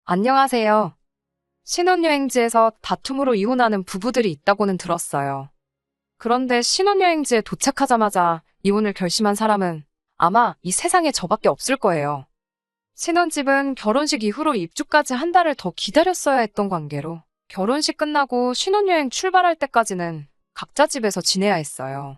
안녕하세요. 신혼여행지에서 다툼으로 이혼하는 부부들이 있다고는 들었어요. 그런데 신혼여행지에 도착하자마자 이혼을 결심한 사람은 아마 이 세상에 저밖에 없을 거예요. 신혼집은 결혼식 이후로 입주까지 한 달을 더 기다렸어야 했던 관계로 결혼식 끝나고 신혼여행 출발할 때까지는 각자 집에서 지내야 했어요.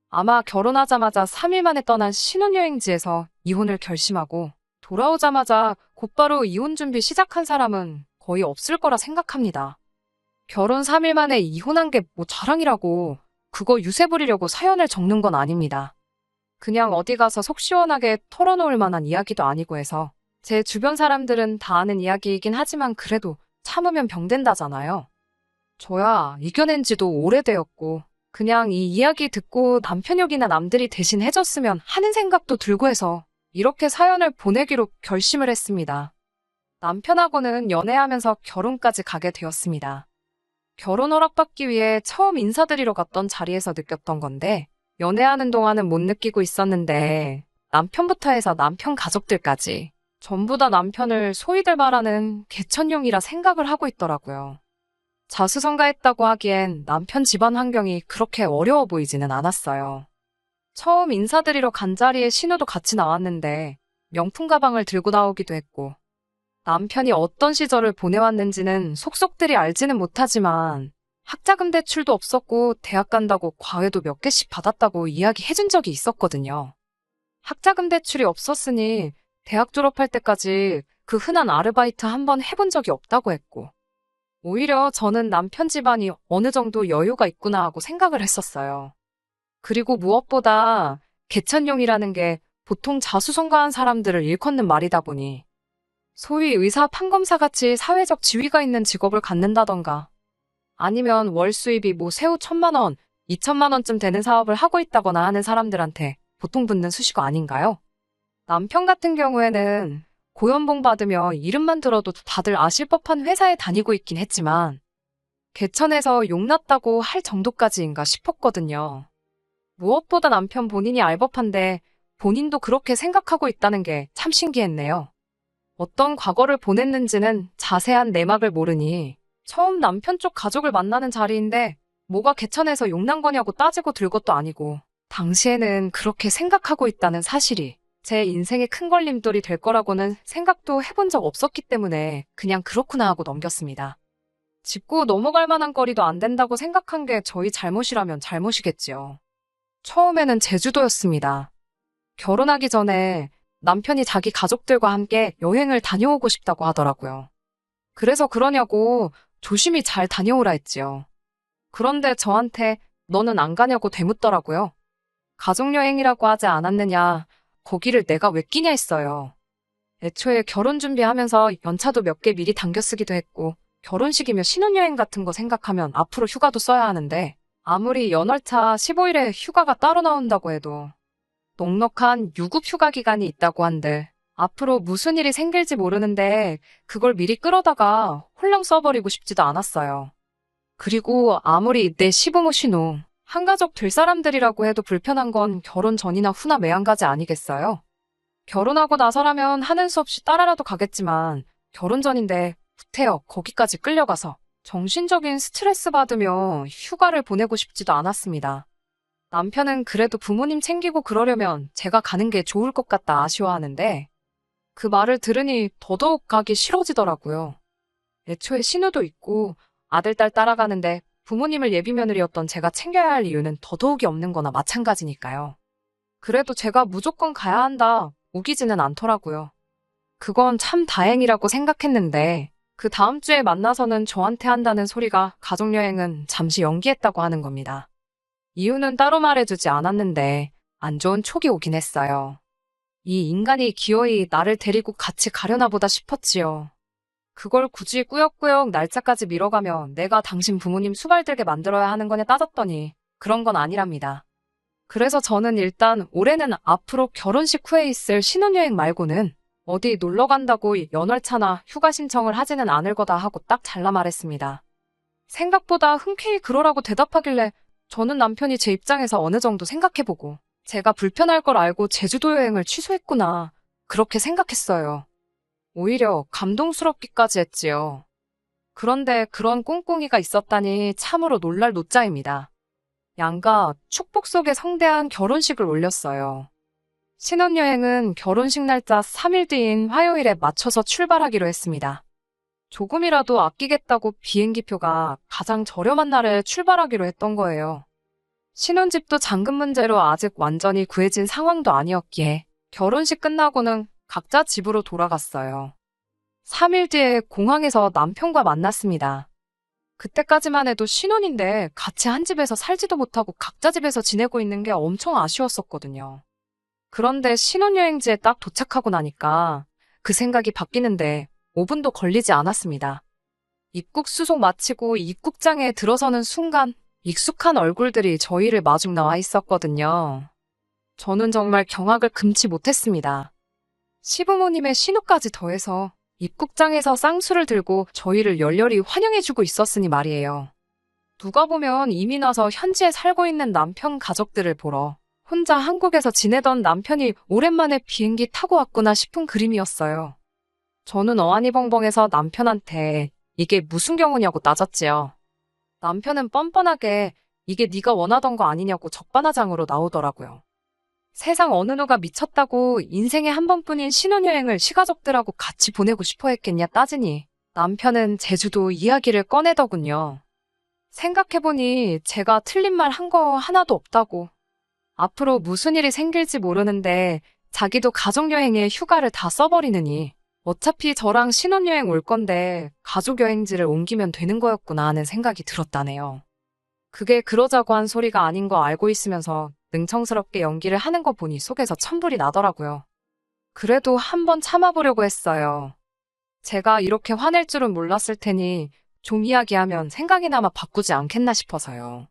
아마 결혼하자마자 3일 만에 떠난 신혼여행지에서 이혼을 결심하고 돌아오자마자 곧바로 이혼 준비 시작한 사람은 거의 없을 거라 생각합니다. 결혼 3일 만에 이혼한 게 뭐 자랑이라고 그거 유세 부리려고 사연을 적는 건 아닙니다. 그냥 어디 가서 속 시원하게 털어놓을 만한 이야기도 아니고 해서 제 주변 사람들은 다 아는 이야기이긴 하지만 그래도 참으면 병된다잖아요. 저야 이겨낸 지도 오래되었고 그냥 이 이야기 듣고 남편 욕이나 남들이 대신 해줬으면 하는 생각도 들고 해서 이렇게 사연을 보내기로 결심을 했습니다. 남편하고는 연애하면서 결혼까지 가게 되었습니다. 결혼 허락받기 위해 처음 인사드리러 갔던 자리에서 느꼈던 건데 연애하는 동안은 못 느끼고 있었는데 남편부터 해서 남편 가족들까지 전부 다 남편을 소위들 말하는 개천용이라 생각을 하고 있더라고요. 자수성가했다고 하기엔 남편 집안 환경이 그렇게 어려워 보이지는 않았어요. 처음 인사드리러 간 자리에 신우도 같이 나왔는데 명품 가방을 들고 나오기도 했고 남편이 어떤 시절을 보내왔는지는 속속들이 알지는 못하지만 학자금 대출도 없었고 대학 간다고 과외도 몇 개씩 받았다고 이야기해준 적이 있었거든요. 학자금 대출이 없었으니 대학 졸업할 때까지 그 흔한 아르바이트 한 번 해본 적이 없다고 했고 오히려 저는 남편 집안이 어느 정도 여유가 있구나 하고 생각을 했었어요. 그리고 무엇보다 개천용이라는 게 보통 자수성가한 사람들을 일컫는 말이다 보니 소위 의사, 판검사같이 사회적 지위가 있는 직업을 갖는다던가 아니면 월 수입이 뭐 세후 1,000만 원, 2,000만 원쯤 되는 사업을 하고 있다거나 하는 사람들한테 보통 붙는 수식어 아닌가요? 남편 같은 경우에는 고연봉 받으며 이름만 들어도 다들 아실 법한 회사에 다니고 있긴 했지만 개천에서 용났다고 할 정도까지인가 싶었거든요. 무엇보다 남편 본인이 알 법한데 본인도 그렇게 생각하고 있다는 게 참 신기했네요. 어떤 과거를 보냈는지는 자세한 내막을 모르니 처음 남편 쪽 가족을 만나는 자리인데 뭐가 개천에서 용난 거냐고 따지고 들 것도 아니고 당시에는 그렇게 생각하고 있다는 사실이 제 인생의 큰 걸림돌이 될 거라고는 생각도 해본 적 없었기 때문에 그냥 그렇구나 하고 넘겼습니다. 짚고 넘어갈 만한 거리도 안 된다고 생각한 게 저희 잘못이라면 잘못이겠지요. 처음에는 제주도였습니다. 결혼하기 전에 남편이 자기 가족들과 함께 여행을 다녀오고 싶다고 하더라고요. 그래서 그러냐고 조심히 잘 다녀오라 했지요. 그런데 저한테 너는 안 가냐고 되묻더라고요. 가족여행이라고 하지 않았느냐, 거기를 내가 왜 끼냐 했어요. 애초에 결혼 준비하면서 연차도 몇 개 미리 당겨 쓰기도 했고 결혼식이며 신혼여행 같은 거 생각하면 앞으로 휴가도 써야 하는데 아무리 연월차 15일에 휴가가 따로 나온다고 해도 넉넉한 유급 휴가 기간이 있다고 한들 앞으로 무슨 일이 생길지 모르는데 그걸 미리 끌어다가 홀랑 써버리고 싶지도 않았어요. 그리고 아무리 내 시부모 신우, 한가족 될 사람들이라고 해도 불편한 건 결혼 전이나 후나 매한가지 아니겠어요? 결혼하고 나서라면 하는 수 없이 따라라도 가겠지만 결혼 전인데 후태여 거기까지 끌려가서 정신적인 스트레스 받으며 휴가를 보내고 싶지도 않았습니다. 남편은 그래도 부모님 챙기고 그러려면 제가 가는 게 좋을 것 같다 아쉬워하는데 그 말을 들으니 더더욱 가기 싫어지더라고요. 애초에 신우도 있고 아들, 딸 따라가는데 부모님을 예비 며느리였던 제가 챙겨야 할 이유는 더더욱이 없는 거나 마찬가지니까요. 그래도 제가 무조건 가야 한다 우기지는 않더라고요. 그건 참 다행이라고 생각했는데 그 다음 주에 만나서는 저한테 한다는 소리가 가족여행은 잠시 연기했다고 하는 겁니다. 이유는 따로 말해주지 않았는데 안 좋은 촉이 오긴 했어요. 이 인간이 기어이 나를 데리고 같이 가려나 보다 싶었지요. 그걸 굳이 꾸역꾸역 날짜까지 미뤄가며 내가 당신 부모님 수발들게 만들어야 하는 거냐 따졌더니 그런 건 아니랍니다. 그래서 저는 일단 올해는 앞으로 결혼식 후에 있을 신혼여행 말고는 어디 놀러 간다고 연월차나 휴가 신청을 하지는 않을 거다 하고 딱 잘라 말했습니다. 생각보다 흔쾌히 그러라고 대답하길래 저는 남편이 제 입장에서 어느 정도 생각해보고 제가 불편할 걸 알고 제주도 여행을 취소했구나 그렇게 생각했어요. 오히려 감동스럽기까지 했지요. 그런데 그런 꿍꿍이가 있었다니 참으로 놀랄 노짜입니다. 양가 축복 속에 성대한 결혼식을 올렸어요. 신혼여행은 결혼식 날짜 3일 뒤인 화요일에 맞춰서 출발하기로 했습니다. 조금이라도 아끼겠다고 비행기표가 가장 저렴한 날에 출발하기로 했던 거예요. 신혼집도 잔금 문제로 아직 완전히 구해진 상황도 아니었기에 결혼식 끝나고는 각자 집으로 돌아갔어요. 3일 뒤에 공항에서 남편과 만났습니다. 그때까지만 해도 신혼인데 같이 한 집에서 살지도 못하고 각자 집에서 지내고 있는 게 엄청 아쉬웠었거든요. 그런데 신혼여행지에 딱 도착하고 나니까 그 생각이 바뀌는데 5분도 걸리지 않았습니다. 입국 수속 마치고 입국장에 들어서는 순간 익숙한 얼굴들이 저희를 마중 나와 있었거든요. 저는 정말 경악을 금치 못했습니다. 시부모님의 신우까지 더해서 입국장에서 쌍수를 들고 저희를 열렬히 환영해주고 있었으니 말이에요. 누가 보면 이민 와서 현지에 살고 있는 남편 가족들을 보러 혼자 한국에서 지내던 남편이 오랜만에 비행기 타고 왔구나 싶은 그림이었어요. 저는 어안이벙벙해서 남편한테 이게 무슨 경우냐고 따졌지요. 남편은 뻔뻔하게 이게 네가 원하던 거 아니냐고 적반하장으로 나오더라고요. 세상 어느 누가 미쳤다고 인생에 한 번뿐인 신혼여행을 시가족들하고 같이 보내고 싶어 했겠냐 따지니 남편은 제주도 이야기를 꺼내더군요. 생각해보니 제가 틀린 말 한 거 하나도 없다고. 앞으로 무슨 일이 생길지 모르는데 자기도 가족여행에 휴가를 다 써버리느니 어차피 저랑 신혼여행 올 건데 가족여행지를 옮기면 되는 거였구나 하는 생각이 들었다네요. 그게 그러자고 한 소리가 아닌 거 알고 있으면서 능청스럽게 연기를 하는 거 보니 속에서 천불이 나더라고요. 그래도 한번 참아보려고 했어요. 제가 이렇게 화낼 줄은 몰랐을 테니 좀 이야기하면 생각이나마 바꾸지 않겠나 싶어서요.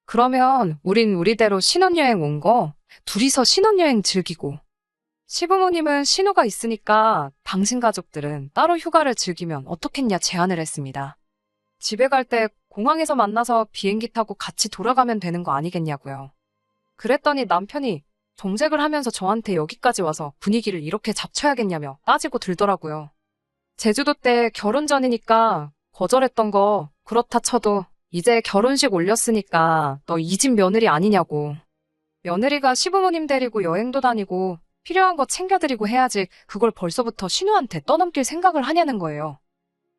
그러면 우린 우리대로 신혼여행 온 거 둘이서 신혼여행 즐기고 시부모님은 신우가 있으니까 당신 가족들은 따로 휴가를 즐기면 어떻겠냐 제안을 했습니다. 집에 갈 때 공항에서 만나서 비행기 타고 같이 돌아가면 되는 거 아니겠냐고요. 그랬더니 남편이 정색을 하면서 저한테 여기까지 와서 분위기를 이렇게 잡쳐야겠냐며 따지고 들더라고요. 제주도 때 결혼 전이니까 거절했던 거 그렇다 쳐도 이제 결혼식 올렸으니까 너 이 집 며느리 아니냐고. 며느리가 시부모님 데리고 여행도 다니고 필요한 거 챙겨드리고 해야지 그걸 벌써부터 신우한테 떠넘길 생각을 하냐는 거예요.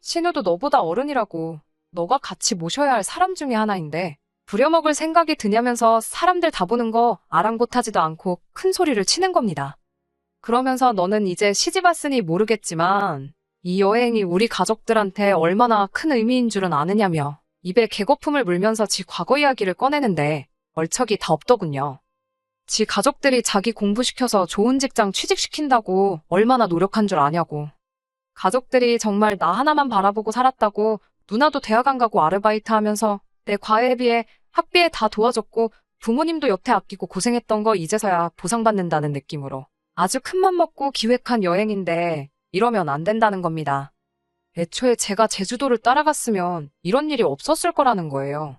신우도 너보다 어른이라고 너가 같이 모셔야 할 사람 중에 하나인데 부려먹을 생각이 드냐면서 사람들 다 보는 거 아랑곳하지도 않고 큰 소리를 치는 겁니다. 그러면서 너는 이제 시집 왔으니 모르겠지만 이 여행이 우리 가족들한테 얼마나 큰 의미인 줄은 아느냐며 입에 개거품을 물면서 지 과거 이야기를 꺼내는데 얼척이 다 없더군요. 지 가족들이 자기 공부시켜서 좋은 직장 취직시킨다고 얼마나 노력한 줄 아냐고. 가족들이 정말 나 하나만 바라보고 살았다고 누나도 대학 안 가고 아르바이트 하면서 내 과외에 비해 학비에 다 도와줬고 부모님도 여태 아끼고 고생했던 거 이제서야 보상받는다는 느낌으로 아주 큰맘 먹고 기획한 여행인데 이러면 안 된다는 겁니다. 애초에 제가 제주도를 따라갔으면 이런 일이 없었을 거라는 거예요.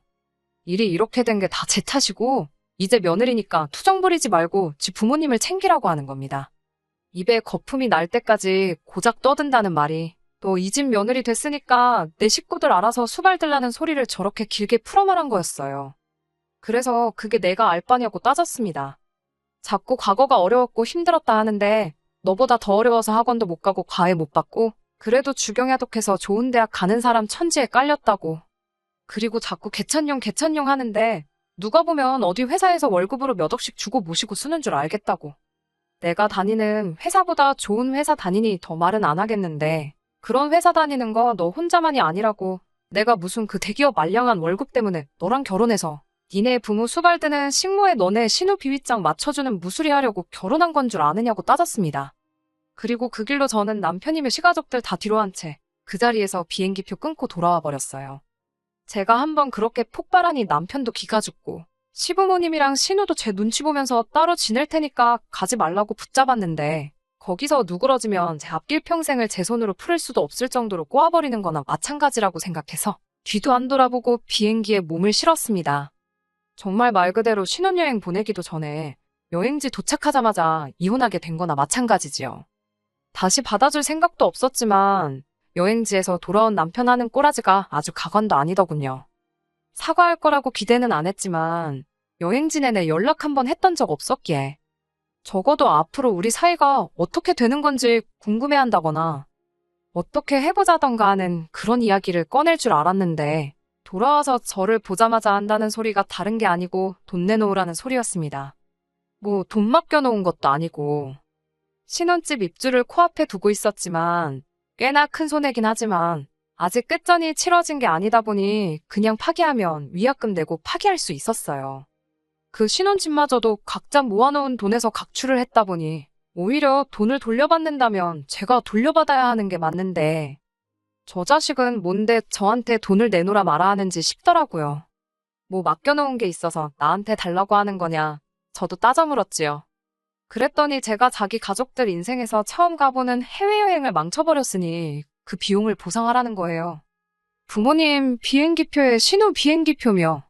일이 이렇게 된 게 다 제 탓이고 이제 며느리니까 투정 부리지 말고 지 부모님을 챙기라고 하는 겁니다. 입에 거품이 날 때까지 고작 떠든다는 말이 또 이 집 며느리 됐으니까 내 식구들 알아서 수발들라는 소리를 저렇게 길게 풀어 말한 거였어요. 그래서 그게 내가 알 바냐고 따졌습니다. 자꾸 과거가 어려웠고 힘들었다 하는데 너보다 더 어려워서 학원도 못 가고 과외 못 받고 그래도 주경야독해서 좋은 대학 가는 사람 천지에 깔렸다고. 그리고 자꾸 개천용 하는데 누가 보면 어디 회사에서 월급으로 몇 억씩 주고 모시고 쓰는 줄 알겠다고. 내가 다니는 회사보다 좋은 회사 다니니 더 말은 안 하겠는데 그런 회사 다니는 거 너 혼자만이 아니라고. 내가 무슨 그 대기업 말량한 월급 때문에 너랑 결혼해서 니네 부모 수발드는 식모에 너네 신우 비위장 맞춰주는 무수리 하려고 결혼한 건 줄 아느냐고 따졌습니다. 그리고 그 길로 저는 남편이며 시가족들 다 뒤로 한 채 그 자리에서 비행기표 끊고 돌아와 버렸어요. 제가 한번 그렇게 폭발하니 남편도 기가 죽고 시부모님이랑 신우도 제 눈치 보면서 따로 지낼 테니까 가지 말라고 붙잡았는데 거기서 누그러지면 제 앞길 평생을 제 손으로 풀을 수도 없을 정도로 꼬아버리는 거나 마찬가지라고 생각해서 뒤도 안 돌아보고 비행기에 몸을 실었습니다. 정말 말 그대로 신혼여행 보내기도 전에 여행지 도착하자마자 이혼하게 된 거나 마찬가지지요. 다시 받아줄 생각도 없었지만 여행지에서 돌아온 남편 하는 꼬라지가 아주 가관도 아니더군요. 사과할 거라고 기대는 안 했지만 여행지 내내 연락 한번 했던 적 없었기에 적어도 앞으로 우리 사이가 어떻게 되는 건지 궁금해한다거나 어떻게 해보자던가 하는 그런 이야기를 꺼낼 줄 알았는데 돌아와서 저를 보자마자 한다는 소리가 다른 게 아니고 돈 내놓으라는 소리였습니다. 뭐 돈 맡겨놓은 것도 아니고 신혼집 입주를 코앞에 두고 있었지만 꽤나 큰 손해긴 하지만 아직 끝전이 치러진 게 아니다 보니 그냥 파기하면 위약금 내고 파기할 수 있었어요. 그 신혼집마저도 각자 모아놓은 돈에서 각출을 했다 보니 오히려 돈을 돌려받는다면 제가 돌려받아야 하는 게 맞는데 저 자식은 뭔데 저한테 돈을 내놓으라 말아 하는지 싶더라고요. 뭐 맡겨놓은 게 있어서 나한테 달라고 하는 거냐 저도 따져 물었지요. 그랬더니 제가 자기 가족들 인생에서 처음 가보는 해외여행을 망쳐버렸으니 그 비용을 보상하라는 거예요. 부모님 비행기표에 신호 비행기표며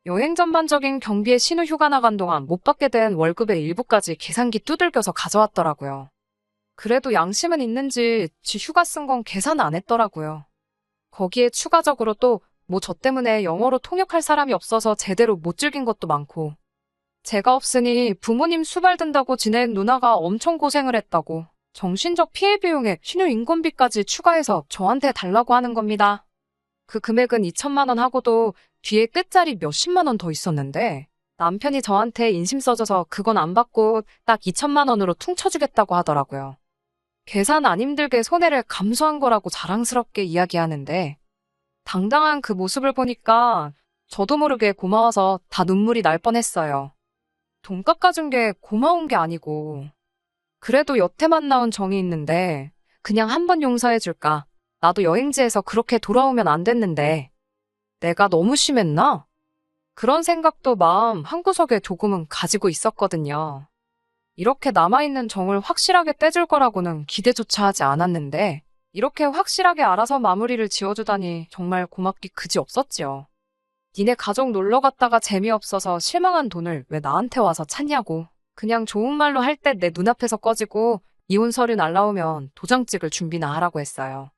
여행 전반적인 경비에 신호 휴가 나간 동안 못 받게 된 월급의 일부까지 계산기 두들겨서 가져왔더라고요. 그래도 양심은 있는지 지 휴가 쓴 건 계산 안 했더라고요. 거기에 추가적으로 또 뭐 저 때문에 영어로 통역할 사람이 없어서 제대로 못 즐긴 것도 많고 제가 없으니 부모님 수발 든다고 지낸 누나가 엄청 고생을 했다고 정신적 피해 비용에 신유 인건비까지 추가해서 저한테 달라고 하는 겁니다. 그 금액은 2천만 원 하고도 뒤에 끝자리 몇십만 원 더 있었는데 남편이 저한테 인심 써줘서 그건 안 받고 딱 2천만 원으로 퉁쳐주겠다고 하더라고요. 계산 안 힘들게 손해를 감수한 거라고 자랑스럽게 이야기하는데 당당한 그 모습을 보니까 저도 모르게 고마워서 다 눈물이 날 뻔했어요. 돈 깎아준 게 고마운 게 아니고 그래도 여태만 나온 정이 있는데 그냥 한번 용서해줄까? 나도 여행지에서 그렇게 돌아오면 안 됐는데 내가 너무 심했나? 그런 생각도 마음 한구석에 조금은 가지고 있었거든요. 이렇게 남아있는 정을 확실하게 떼줄 거라고는 기대조차 하지 않았는데 이렇게 확실하게 알아서 마무리를 지어주다니 정말 고맙기 그지 없었지요. 니네 가족 놀러 갔다가 재미없어서 실망한 돈을 왜 나한테 와서 찾냐고. 그냥 좋은 말로 할 때 내 눈앞에서 꺼지고 이혼 서류 날라오면 도장 찍을 준비나 하라고 했어요.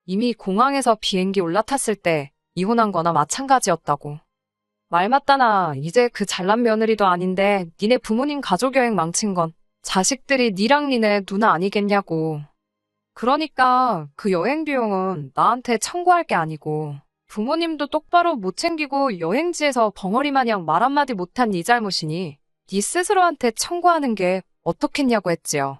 이미 공항에서 비행기 올라탔을 때 이혼한 거나 마찬가지였다고. 말 맞다나 이제 그 잘난 며느리도 아닌데 니네 부모님 가족여행 망친 건 자식들이 니랑 니네 누나 아니겠냐고. 그러니까 그 여행 비용은 나한테 청구할 게 아니고 부모님도 똑바로 못 챙기고 여행지에서 벙어리 마냥 말 한마디 못한 네 잘못이니 네 스스로한테 청구하는 게 어떻겠냐고 했지요.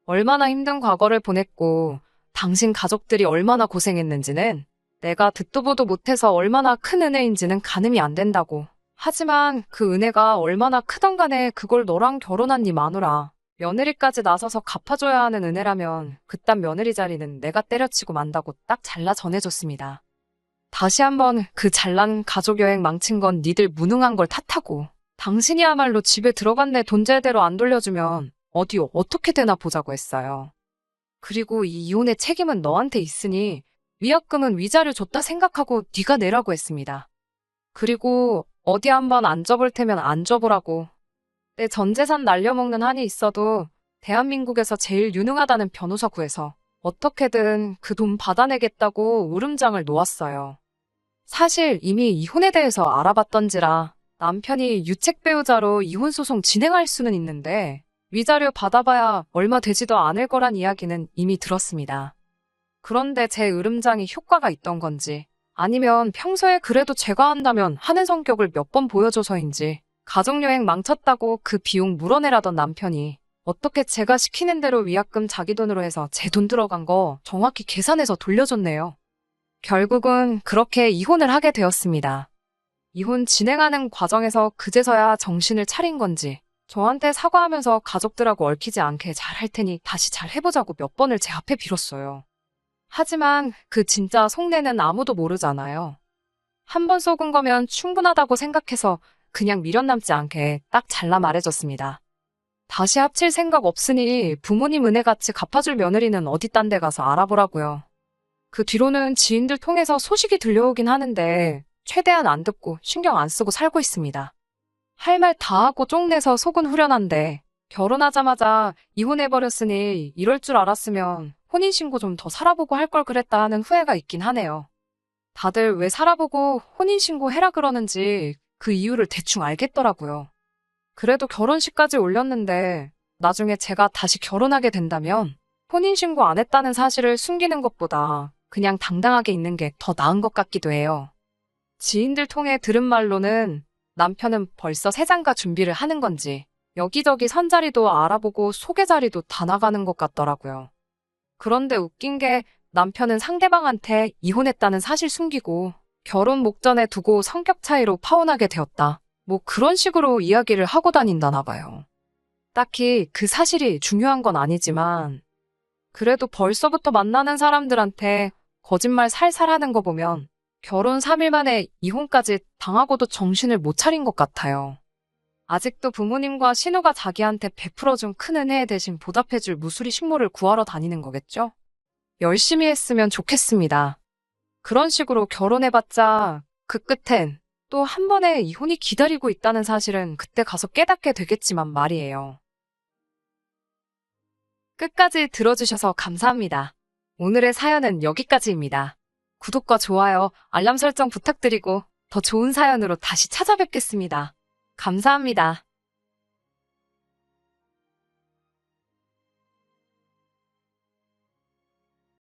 얼마나 힘든 과거를 보냈고 당신 가족들이 얼마나 고생했는지는 내가 듣도 보도 못해서 얼마나 큰 은혜인지는 가늠이 안 된다고. 하지만 그 은혜가 얼마나 크던 간에 그걸 너랑 결혼한 네 마누라 며느리까지 나서서 갚아줘야 하는 은혜라면 그딴 며느리 자리는 내가 때려치고 만다고 딱 잘라 전해줬습니다. 다시 한번 그 잘난 가족여행 망친 건 니들 무능한 걸 탓하고 당신이야말로 집에 들어간 내 돈 제대로 안 돌려주면 어디 어떻게 되나 보자고 했어요. 그리고 이 이혼의 책임은 너한테 있으니 위약금은 위자료 줬다 생각하고 네가 내라고 했습니다. 그리고 어디 한번 안 접을 테면 안 접으라고. 내 전 재산 날려먹는 한이 있어도 대한민국에서 제일 유능하다는 변호사 구해서 어떻게든 그 돈 받아내겠다고 울음장을 놓았어요. 사실 이미 이혼에 대해서 알아봤던지라 남편이 유책 배우자로 이혼 소송 진행할 수는 있는데 위자료 받아봐야 얼마 되지도 않을 거란 이야기는 이미 들었습니다. 그런데 제 으름장이 효과가 있던 건지 아니면 평소에 그래도 제가 한다면 하는 성격을 몇 번 보여줘서인지 가족여행 망쳤다고 그 비용 물어내라던 남편이 어떻게 제가 시키는 대로 위약금 자기 돈으로 해서 제 돈 들어간 거 정확히 계산해서 돌려줬네요. 결국은 그렇게 이혼을 하게 되었습니다. 이혼 진행하는 과정에서 그제서야 정신을 차린 건지 저한테 사과하면서 가족들하고 얽히지 않게 잘 할 테니 다시 잘 해보자고 몇 번을 제 앞에 빌었어요. 하지만 그 진짜 속내는 아무도 모르잖아요. 한 번 속은 거면 충분하다고 생각해서 그냥 미련 남지 않게 딱 잘라 말해줬습니다. 다시 합칠 생각 없으니 부모님 은혜같이 갚아줄 며느리는 어디 딴 데 가서 알아보라고요. 그 뒤로는 지인들 통해서 소식이 들려오긴 하는데 최대한 안 듣고 신경 안 쓰고 살고 있습니다. 할 말 다 하고 쪽내서 속은 후련한데 결혼하자마자 이혼해버렸으니 이럴 줄 알았으면 혼인신고 좀 더 살아보고 할 걸 그랬다 하는 후회가 있긴 하네요. 다들 왜 살아보고 혼인신고 해라 그러는지 그 이유를 대충 알겠더라고요. 그래도 결혼식까지 올렸는데 나중에 제가 다시 결혼하게 된다면 혼인신고 안 했다는 사실을 숨기는 것보다 그냥 당당하게 있는 게 더 나은 것 같기도 해요. 지인들 통해 들은 말로는 남편은 벌써 새장가 준비를 하는 건지 여기저기 선자리도 알아보고 소개 자리도 다 나가는 것 같더라고요. 그런데 웃긴 게 남편은 상대방한테 이혼했다는 사실 숨기고 결혼 목전에 두고 성격 차이로 파혼하게 되었다. 뭐 그런 식으로 이야기를 하고 다닌다나 봐요. 딱히 그 사실이 중요한 건 아니지만 그래도 벌써부터 만나는 사람들한테 거짓말 살살 하는 거 보면 결혼 3일 만에 이혼까지 당하고도 정신을 못 차린 것 같아요. 아직도 부모님과 신우가 자기한테 베풀어준 큰 은혜 대신 보답해줄 무수리 식모를 구하러 다니는 거겠죠? 열심히 했으면 좋겠습니다. 그런 식으로 결혼해봤자 그 끝엔 또 한 번의 이혼이 기다리고 있다는 사실은 그때 가서 깨닫게 되겠지만 말이에요. 끝까지 들어주셔서 감사합니다. 오늘의 사연은 여기까지입니다. 구독과 좋아요, 알람 설정 부탁드리고 더 좋은 사연으로 다시 찾아뵙겠습니다. 감사합니다.